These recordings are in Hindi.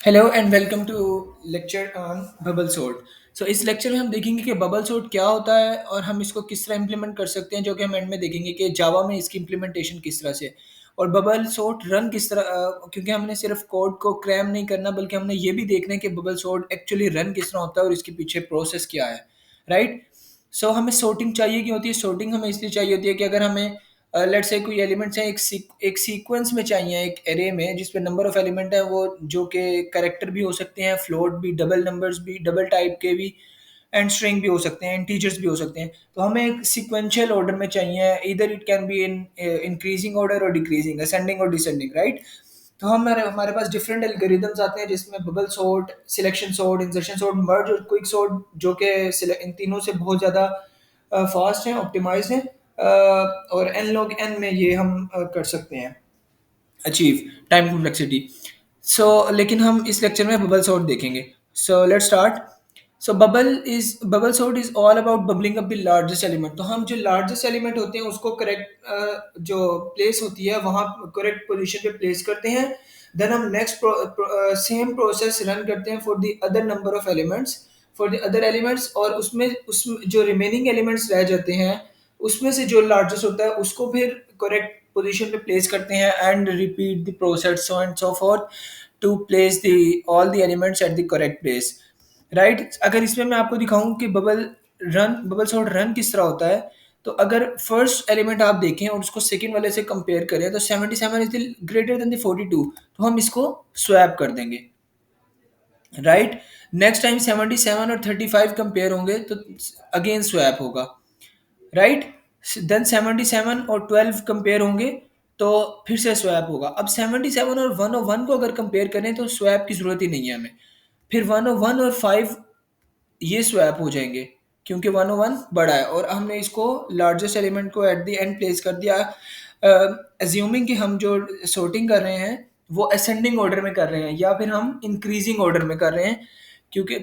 Hello and welcome to lecture on bubble sort. इस लेक्चर में हम देखेंगे कि बबल सॉर्ट क्या होता है और हम इसको किस तरह इम्प्लीमेंट कर सकते हैं, जो कि हम एंड में देखेंगे कि जावा में इसकी इम्प्लीमेंटेशन किस तरह से और बबल सॉर्ट रन किस तरह क्योंकि हमने सिर्फ कोड को क्रैम नहीं करना बल्कि हमने ये भी देखना है कि बबल सॉर्ट एक्चुअली रन किस तरह होता है और इसके पीछे प्रोसेस क्या है। राइट। हमें सॉर्टिंग चाहिए क्यों होती है? सॉर्टिंग हमें इसलिए चाहिए होती है कि अगर हमें लेट से कोई एलिमेंट्स हैं एक सीक्वेंस में चाहिए, एक एरे में जिसपे नंबर ऑफ एलिमेंट है, वो जो कि कैरेक्टर भी हो सकते हैं, फ्लोट भी, डबल नंबर्स भी, डबल टाइप के भी, एंड स्ट्रिंग भी हो सकते हैं, इंटीजर्स भी हो सकते हैं। तो हमें एक सिक्वेंशियल ऑर्डर में चाहिए, इधर it can be in increasing order और डिक्रीजिंग, असेंडिंग और डिसेंडिंग। राइट। तो हमारे हमारे पास डिफरेंट एल्गोरिदम्स आते हैं जिसमें bubble sort, selection sort, insertion sort, merge और क्विक सॉर्ट, जो कि इन तीनों से बहुत ज़्यादा फास्ट हैं, ऑप्टिमाइज हैं, और एन लॉग एन में ये हम कर सकते हैं अचीव टाइम कॉम्प्लेक्सिटी। लेकिन हम इस लेक्चर में बबल सॉर्ट देखेंगे। Let's start. Bubble sort is all about bubbling up the largest element. तो हम जो लार्जेस्ट एलिमेंट होते हैं उसको करेक्ट जो प्लेस होती है वहां करेक्ट पोजीशन पे प्लेस करते हैं। देन हम नेक्स्ट सेम प्रोसेस रन करते हैं for the other number of elements, for the other elements, और उसमें जो रिमेनिंग एलिमेंट्स रह जाते हैं उसमें से जो लार्जेस्ट होता है उसको फिर करेक्ट पोजीशन पे प्लेस करते हैं and repeat the process so and so forth to place the all the elements at the correct place. Right. अगर इसमें मैं आपको दिखाऊं कि बबल सॉर्ट रन किस तरह होता है, तो अगर फर्स्ट एलिमेंट आप देखें और उसको सेकंड वाले से कंपेयर करें तो 77 इज ग्रेटर देन द 42, तो हम इसको स्वैप कर देंगे। राइट। नेक्स्ट टाइम 77 और 35 कंपेयर होंगे तो अगेन स्वैप होगा। राइट। देन 77 और 12 कंपेयर होंगे तो फिर से स्वैप होगा। अब 77 और 101 को अगर कंपेयर करें तो स्वैप की जरूरत ही नहीं है हमें। फिर 101 और 5 ये स्वैप हो जाएंगे क्योंकि 101 बड़ा है और हमने इसको लार्जेस्ट एलिमेंट को एट द एंड प्लेस कर दिया। अज्यूमिंग कि हम जो सॉर्टिंग कर रहे हैं वो असेंडिंग ऑर्डर में कर रहे हैं या फिर हम इंक्रीजिंग ऑर्डर में कर रहे हैं, क्योंकि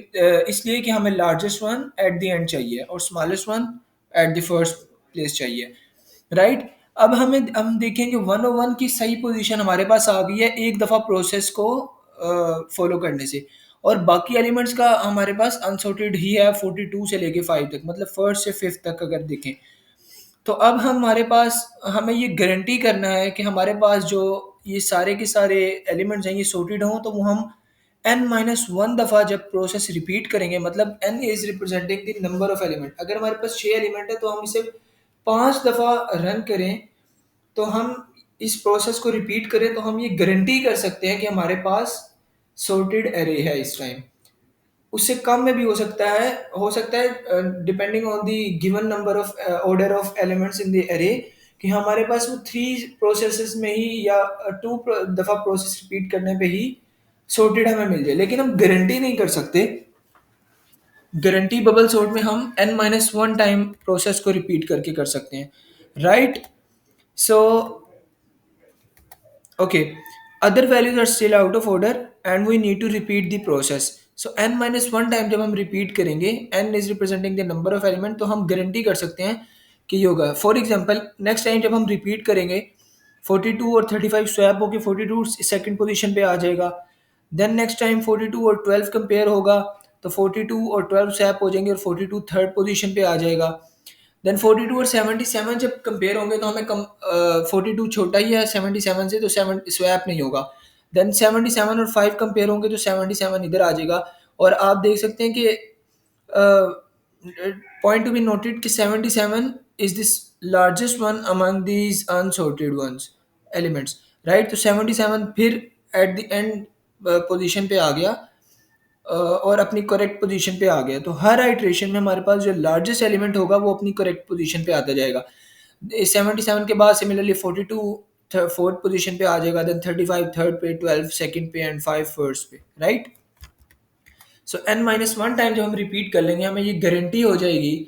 इसलिए कि हमें largest one at the end चाहिए और smallest one at the first place चाहिए। राइट। अब हम देखेंगे 101 की सही पोजीशन हमारे पास आ गई है एक दफ़ा प्रोसेस को फॉलो करने से, और बाकी एलिमेंट्स का हमारे पास अनसॉर्टेड ही है 42 से लेके 5 तक, मतलब फर्स्ट से फिफ्थ तक अगर देखें। तो अब हमारे पास हमें ये गारंटी करना है कि हमारे पास जो ये सारे के सारे एलिमेंट्स हैं ये सॉर्टेड हों, तो वो हम n माइनस वन दफ़ा जब प्रोसेस रिपीट करेंगे, मतलब n is representing the number of element. अगर हमारे पास 6 एलिमेंट है तो हम इसे 5 दफ़ा रन करें, तो हम इस प्रोसेस को रिपीट करें तो हम ये गारंटी कर सकते हैं कि हमारे पास सॉर्टेड एरे है इस टाइम। उससे कम में भी हो सकता है depending on the given number of order of elements in the array, कि हमारे पास वो 3 प्रोसेसेस में ही या 2 दफ़ा प्रोसेस रिपीट करने पे ही सॉर्टेड हमें मिल जाए, लेकिन हम गारंटी नहीं कर सकते। गारंटी बबल सॉर्ट में हम n minus one time process को रिपीट करके कर सकते हैं। Right. So okay, other values are still out of order and we need to repeat the process. So n minus one time जब हम रिपीट करेंगे, n is representing the number of element, तो हम गारंटी कर सकते हैं कि ये होगा। फॉर एग्जाम्पल नेक्स्ट टाइम जब हम रिपीट करेंगे 42 और 35 स्वैप होकर 42 सेकंड पोजीशन पे आ जाएगा। देन नेक्स्ट टाइम 42 और 12 कंपेयर होगा तो 42 और 12 स्वैप हो जाएंगे और 42 थर्ड पोजीशन पे आ जाएगा। देन 42 और 77 जब कंपेयर होंगे तो हमें कम 42 छोटा ही है 77 से, तो 7 स्वैप नहीं होगा। देन 77 और 5 कंपेयर होंगे तो 77 इधर आ जाएगा। और आप देख सकते हैं कि पॉइंट टू बी नोटेड कि 77 is this largest one among these unsorted ones elements. Right. तो 77 फिर एट द एंड पोजीशन पे आ गया और अपनी करेक्ट पोजीशन पे आ गया। तो हर आइट्रेशन में हमारे पास जो लार्जेस्ट एलिमेंट होगा वो अपनी करेक्ट पोजीशन पे आता जाएगा। 77 के बाद सिमिलरली 42 फोर्थ पोजीशन पे आ जाएगा, देन 35 थर्ड पे, 12 सेकंड पे एंड 5 फर्स्ट पे। राइट। सो n माइनस वन टाइम जब हम रिपीट कर लेंगे हमें ये गारंटी हो जाएगी,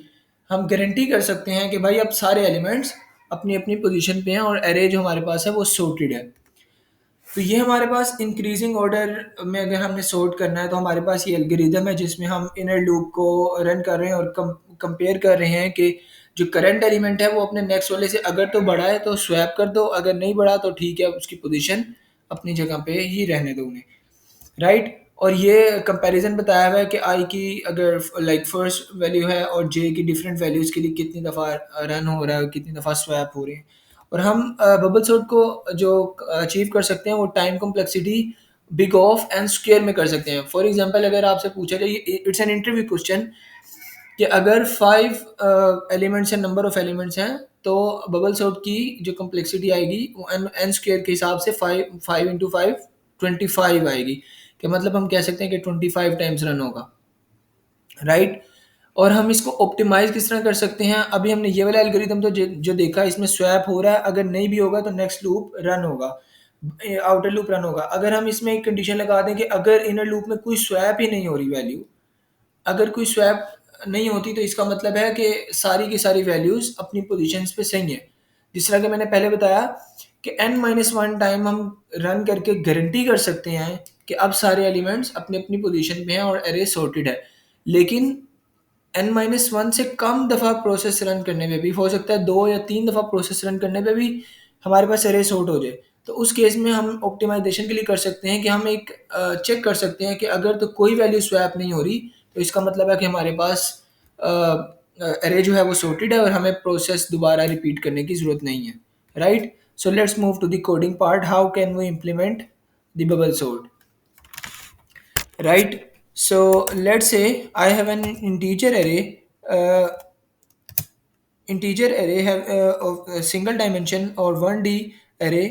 हम गारंटी कर सकते हैं कि भाई अब सारे एलिमेंट्स अपनी अपनी पोजीशन पे हैं और एरे जो हमारे पास है वो सॉर्टेड है। तो ये हमारे पास इंक्रीजिंग ऑर्डर में अगर हमने सॉर्ट करना है तो हमारे पास ये एल्गोरिदम है जिसमें हम इनर लूप को रन कर रहे हैं और कंपेयर कर रहे हैं कि जो करंट एलिमेंट है वो अपने नेक्स्ट वाले से अगर तो बड़ा है तो स्वैप कर दो, अगर नहीं बढ़ा तो ठीक है उसकी पोजीशन अपनी जगह पे ही रहने दो उन्हें। राइट। और ये कंपैरिजन बताया हुआ है कि आई की अगर लाइक फर्स्ट वैल्यू है और जे की डिफरेंट वैल्यूज़ के लिए कितनी दफ़ा रन हो रहा है, कितनी दफ़ा स्वैप हो रही है। और हम बबल सॉर्ट को जो अचीव कर सकते हैं वो time complexity big of and square में कर सकते हैं। फॉर एग्जांपल अगर आपसे पूछा जाए, इट्स एन इंटरव्यू क्वेश्चन, कि अगर 5 एलिमेंट्स हैं, नंबर ऑफ एलिमेंट्स हैं, तो बबल सॉर्ट की जो कॉम्प्लेक्सिटी आएगी वो एन एन स्क्वायर के हिसाब से 5 5 इंटू 5 25 आएगी। कि मतलब हम कह सकते हैं कि 25 टाइम्स रन होगा, राइट। और हम इसको ऑप्टिमाइज किस तरह कर सकते हैं? अभी हमने ये वाला एल्गोरिदम तो जो देखा, इसमें स्वैप हो रहा है, अगर नहीं भी होगा तो नेक्स्ट लूप रन होगा, आउटर लूप रन होगा। अगर हम इसमें एक कंडीशन लगा दें कि अगर इनर लूप में कोई स्वैप ही नहीं हो रही वैल्यू, अगर कोई स्वैप नहीं होती, तो इसका मतलब है कि सारी की सारी वैल्यूज अपनी पोजीशंस पे सही है। जिस तरह कि मैंने पहले बताया कि n-1 टाइम हम रन करके गारंटी कर सकते हैं कि अब सारे एलिमेंट्स अपनी अपनी पोजीशन पे हैं और एरे सॉर्टेड है। लेकिन n-1 से कम दफ़ा प्रोसेस रन करने पे भी हो सकता है, 2 या 3 दफ़ा प्रोसेस रन करने पे भी हमारे पास एरे सॉर्ट हो जाए। तो उस केस में हम ऑप्टिमाइजेशन के लिए कर सकते हैं कि हम एक चेक कर सकते हैं कि अगर तो कोई वैल्यू स्वैप नहीं हो रही, तो इसका मतलब है कि हमारे पास एरे जो है वो सॉर्टेड है और हमें प्रोसेस दोबारा रिपीट करने की ज़रूरत नहीं है, right. So let's move to the coding part, how can we implement the bubble sort, right? So let's say I have an integer array. Integer array have of a single dimension or 1D array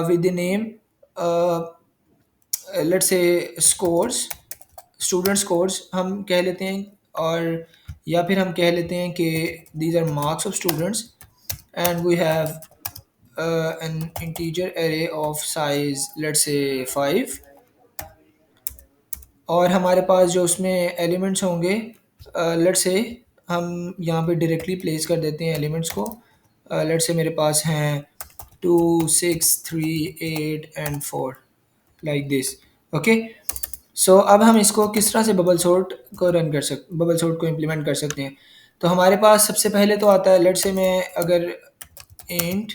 with the name, let's say scores, student scores हम कह लेते हैं, और या फिर हम कह लेते हैं कि these are marks of students, and we have an integer array of size, let's say 5, और हमारे पास जो उसमें एलिमेंट्स होंगे, लेट्स से हम यहाँ पे डायरेक्टली प्लेस कर देते हैं एलिमेंट्स को। लेट्स से मेरे पास हैं 2 6 3 8 and 4, like this, okay. So अब हम इसको किस तरह से बबल सॉर्ट को इम्प्लीमेंट कर सकते हैं? तो हमारे पास सबसे पहले तो आता है, लेट्स से मैं अगर int,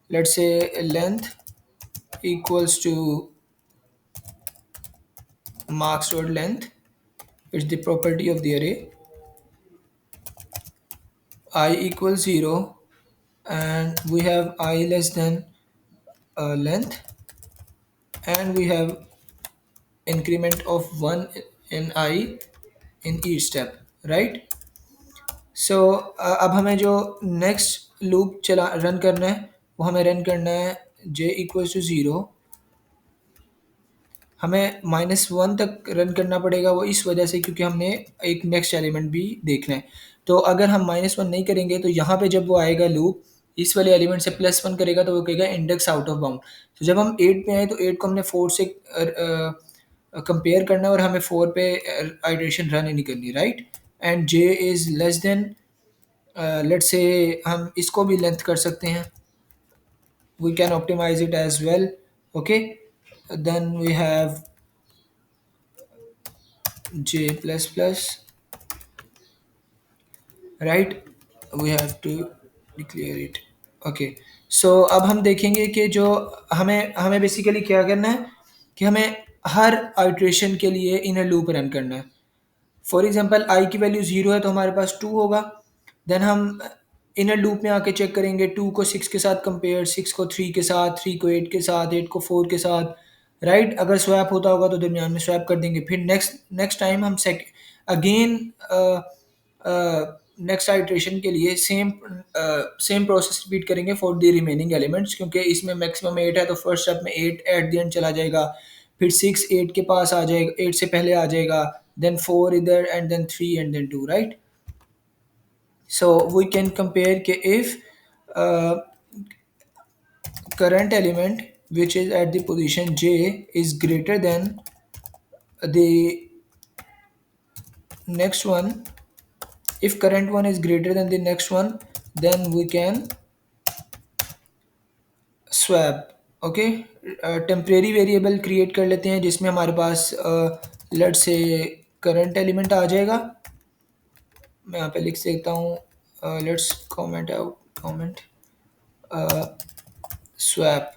let's say length equals to marks dot length, it's the property of the array, I equals 0, and we have I less than length, and we have increment of 1 in I in each step, right? So अब हमें जो नेक्स्ट लूप चला रन करना है, वो हमें रन करना है j इक्वल्स टू 0। हमें -1 तक रन करना पड़ेगा, वो इस वजह से क्योंकि हमने एक नेक्स्ट एलिमेंट भी देखना है। तो अगर हम -1 नहीं करेंगे, तो यहाँ पे जब वो आएगा लूप, इस वाले एलिमेंट से +1 करेगा, तो वो कहेगा इंडेक्स आउट ऑफ बाउंड। तो जब हम 8 पे आए, तो 8 को हमने 4 से कंपेयर करना है, और हमें 4 पे आइटरेशन रन ही नहीं करनी, right. And J is less than, let's say हम इसको भी लेंथ कर सकते हैं, we can optimize it as well, okay. Then we have j plus plus, right, we have to declare it, okay। So अब हम देखेंगे कि जो हमें हमें बेसिकली क्या करना है, कि हमें हर आइट्रेशन के लिए इनर लूप रन करना है। फॉर एग्जांपल आई की वैल्यू 0 है, तो हमारे पास 2 होगा। देन हम इनर लूप में आके चेक करेंगे, 2 को 6 के साथ कंपेयर, 6 को 3 के साथ, 3 को 8 के साथ, 8 को 4 के साथ, राइट। अगर स्वैप होता होगा तो दरमियान में स्वैप कर देंगे। फिर नेक्स्ट नेक्स्ट टाइम हम अगेन नेक्स्ट आइट्रेशन के लिए सेम प्रोसेस रिपीट करेंगे फॉर द रिमेनिंग एलिमेंट्स, क्योंकि इसमें मैक्सिमम 8 है, तो फर्स्ट स्टेप में 8 एट द एंड चला जाएगा, फिर 6 8 के पास आ जाएगा, 8 से पहले आ जाएगा, then 4 इधर, and then 3 and then 2, right? So we can compare कि if uh, current element which is at the position j is greater than the next one, if current one is greater than the next one, then we can swap, okay। Temporary variable create कर लेते हैं जिसमें हमारे पास लेट्स से करंट एलिमेंट आ जाएगा। मैं यहाँ पे लिख सकता हूँ, let's comment out, comment swap,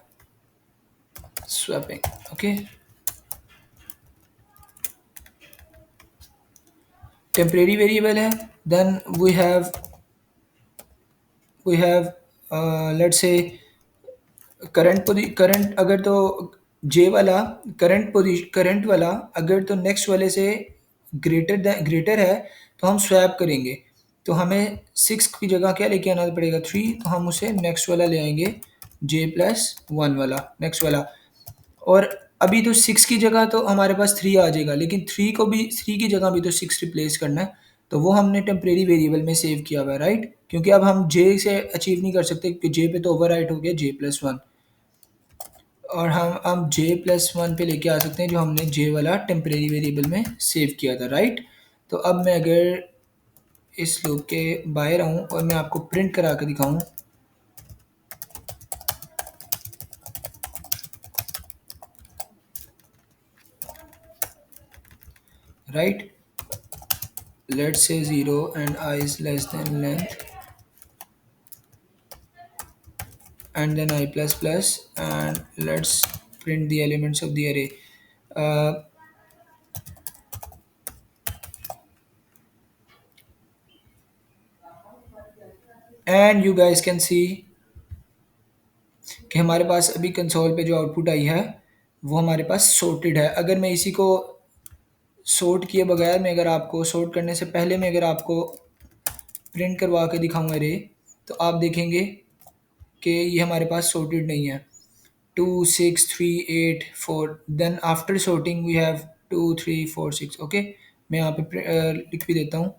swapping, okay। Temporary variable है। Then we have let's say current अगर तो जे वाला करंट वाला अगर तो नेक्स्ट वाले से ग्रेटर है तो हम स्वैप करेंगे। तो हमें 6 की जगह क्या लेके आना पड़ेगा, 3, तो हम उसे नेक्स्ट वाला ले आएंगे, J+1 वाला नेक्स्ट वाला। और अभी तो 6 की जगह तो हमारे पास 3 आ जाएगा, लेकिन 3 की जगह भी तो 6 रिप्लेस करना है। तो वो हमने टेम्परेरी वेरिएबल में सेव किया हुआ है, राइट, क्योंकि अब हम जे से अचीव नहीं कर सकते क्योंकि जे पे तो ओवर हो गया J+1। और हम अब J+1 पे लेके आ सकते हैं जो हमने जे वाला टेम्परेरी वेरिएबल में सेव किया था, राइट। तो अब मैं अगर इस लूप के बाहर आऊँ और मैं आपको प्रिंट करा के दिखाऊँ, right, let's say 0 and I is less than length, and then I plus plus, and let's print the elements of the array. uh, and you guys can see कि हमारे पास अभी कंसोल पे जो आउटपुट आई है वो हमारे पास sorted है। अगर मैं इसी को सॉर्ट किए बगैर मैं अगर आपको सॉर्ट करने से पहले मैं अगर आपको प्रिंट करवा के दिखाऊँ array, तो आप देखेंगे कि ये हमारे पास sorted नहीं है। 2 6 3 8 4, then after sorting we have 2 3 4 6। Okay, मैं यहाँ पे लिख भी देता हूँ,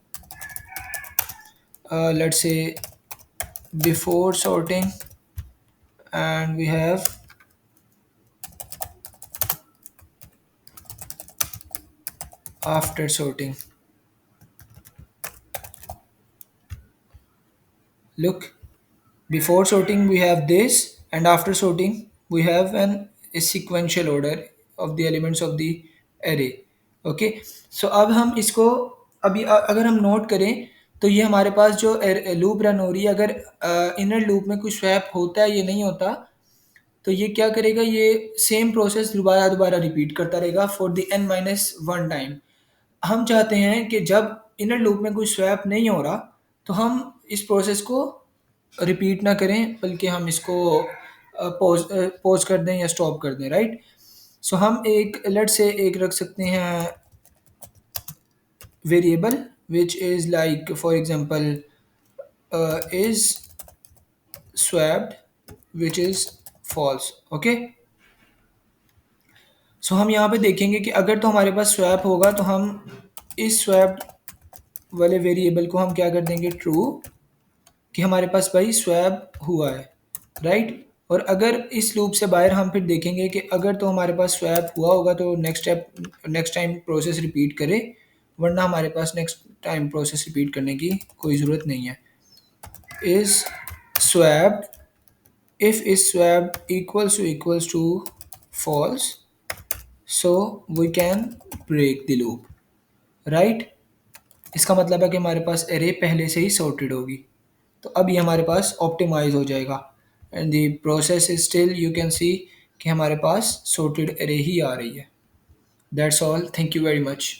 let's say before sorting, and we have after sorting। Look, before sorting we have this, and after sorting we have a sequential order of the elements of the array। Okay, so अब हम इसको अभी अगर हम नोट करें तो ये हमारे पास जो लूप रन हो रही है, अगर इनर लूप में कोई स्वैप होता है, ये नहीं होता, तो ये क्या करेगा, ये सेम प्रोसेस दोबारा दोबारा रिपीट करता रहेगा फॉर द n-1 टाइम। हम चाहते हैं कि जब इनर लूप में कोई स्वैप नहीं हो रहा तो हम इस प्रोसेस को रिपीट ना करें, बल्कि हम इसको पॉज कर दें या स्टॉप कर दें, राइट। सो हम एक लेट से एक रख सकते हैं variable which is like for example is swapped which is false. Okay, so हम यहाँ पे देखेंगे कि अगर तो हमारे पास स्वैप होगा तो हम इस स्वैप वाले वेरिएबल को हम क्या कर देंगे, ट्रू, कि हमारे पास भाई स्वैप हुआ है, राइट। और अगर इस लूप से बाहर हम फिर देखेंगे कि अगर तो हमारे पास स्वैप हुआ होगा तो नेक्स्ट टाइम प्रोसेस रिपीट करे, वरना हमारे पास नेक्स्ट टाइम प्रोसेस रिपीट करने की कोई ज़रूरत नहीं है। Is swapped, if is swapped equals to false, so we can break the loop, right. इसका मतलब है कि हमारे पास एरे पहले से ही सॉर्टेड होगी, तो अब ये हमारे पास ऑप्टिमाइज हो जाएगा। And the process is still, you can see कि हमारे पास सॉर्टेड एरे ही आ रही है। That's all, thank you very much.